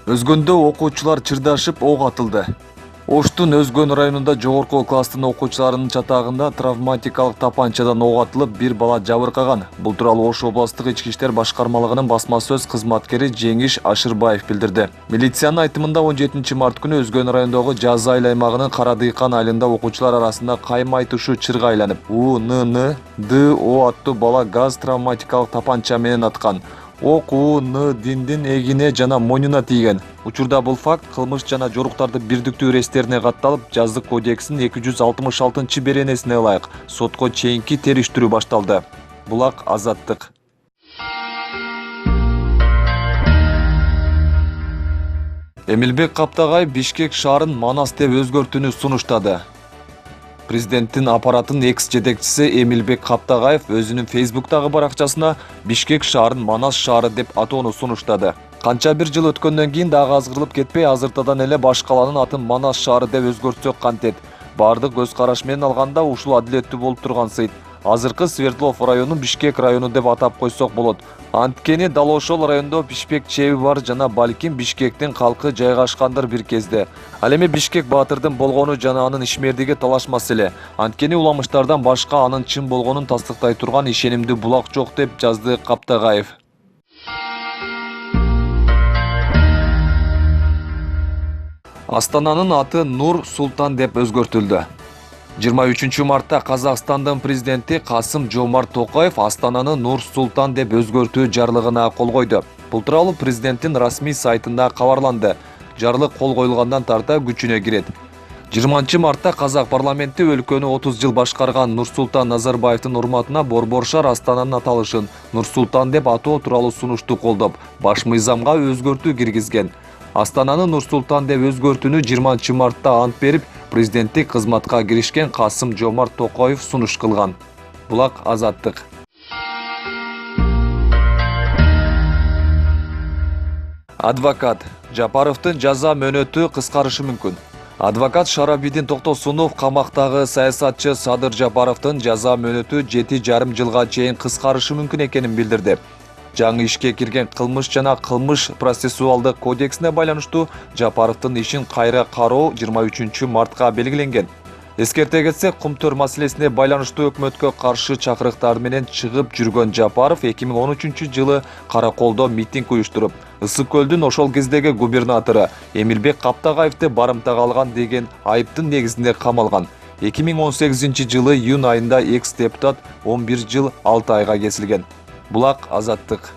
Өзгөндө окуучулар чырдашып ок атылды. Оштун Өзгөн районунда жогорку класстын окуучуларынын чатагында травматикалык тапанчадан ок атылып, бир бала жабыркаган. Бул тууралуу Ош областык ички иштер башкармалыгынын басма сөз кызматкери Жеңиш Ашырбаев билдирди. Милициянын айтымында 17 март күнү Өзгөн районундагы Жазы айыл аймагынын Кара Дыйкан айылында окуучулар арасында кайма айтышуу чырга айланып, УНН ДО аттуу бала газ травматикалык тапанча менен аткан. Ок УНДин эгине жана мойнуна тийген. Учурда бул факт кылмыш жана жоруктарды бирдиктүү рестерине катталып, Жаздык кодексинин 266-беренесине ылайык сотко чейинки териштирүү башталды. Булак Азаттык. Эмилбек Каптагай Бишкек шаарын Манас деп өзгөртүүнү сунуштады. Президенттин аппаратынын экс-жетекчиси Эмилбек Каптагаев өзүнүн Фейсбуктагы баракчасына Бишкек шаарын Манас шаары деп атоону сунуштады. Канча бир жыл өткөндөн кийин дагы азгырылып кетпей, азыртадан эле баш калаанын атын Манас шаары деп өзгөртсөк кантет. Бардык көз караш менен алганда ушул адилеттүү болуп турган сыйт. Азыркы Свердлов районун Бишкек району деп атап койсок болот. Анткени дал ошол райондо Бишкек чеби бар жана балким Бишкектин калкы жайгашкандыр бир кезде. Ал эми Бишкек баатырдын болгону жана анын ишмердиги талашмас эле. Анткени уламыштардан башка анын чын болгонун тастыктай турган ишенимдүү булак жок деп жазды Каптагаев. Астананын аты Нур Султан деп өзгөртүлдү. 23 мартта Казакстандын президенти Касым-Жомарт Токаев Астананы Нур Султан деп өзгөртүү жарлыгына кол койду. Бул тууралуу президенттин расмий сайтында кабарланды. Жарлык кол коюлгандан тарта күчүнө кирет. 20 мартта Казак парламенти өлкөнү 30 жыл башкарган Нурсултан Назарбаевдин урматына Борбор шаар Астананын аталышын Нур Султан деп атоо тууралуу сунушту колдоп, баш мыйзамга өзгөртүү киргизген. Астананы Нур Султан деп өзгөртүүнү 20 мартта ант берип, президенттик кызматка киришкен Касым-Жомарт Токаев сунуш кылган. Булак Азаттык. Адвокат Жапаровдун жаза мөөнөтү кыскарышы мүмкүн. Адвокат Шарабидин Токтосунов камактагы саясатчы Садыр Жапаровдун жаза мөөнөтү 7,5 жылга чейин кыскарышы мүмкүн экенин билдирди. Жаңы ишке кирген кылмыш жана кылмыш процессуалдык кодексине байланыштуу Жапаровдун ишин кайра кароо 23 мартка белгиленген. Эскерте кетсек, Кумтөр маселесине байланыштуу өкмөткө каршы чакырыктар менен чыгып жүргөн Жапаров 2013 жылы Караколдо митинг уюштуруп, Ысык көлдүн ошол кездеги губернатору Эмилбек Каптагаевди барымтага алган деген айыптын негизинде камалган. 2018 жылы июнь айында экс-депутат 11 жыл 6 айга кесилген. Булак Азаттык.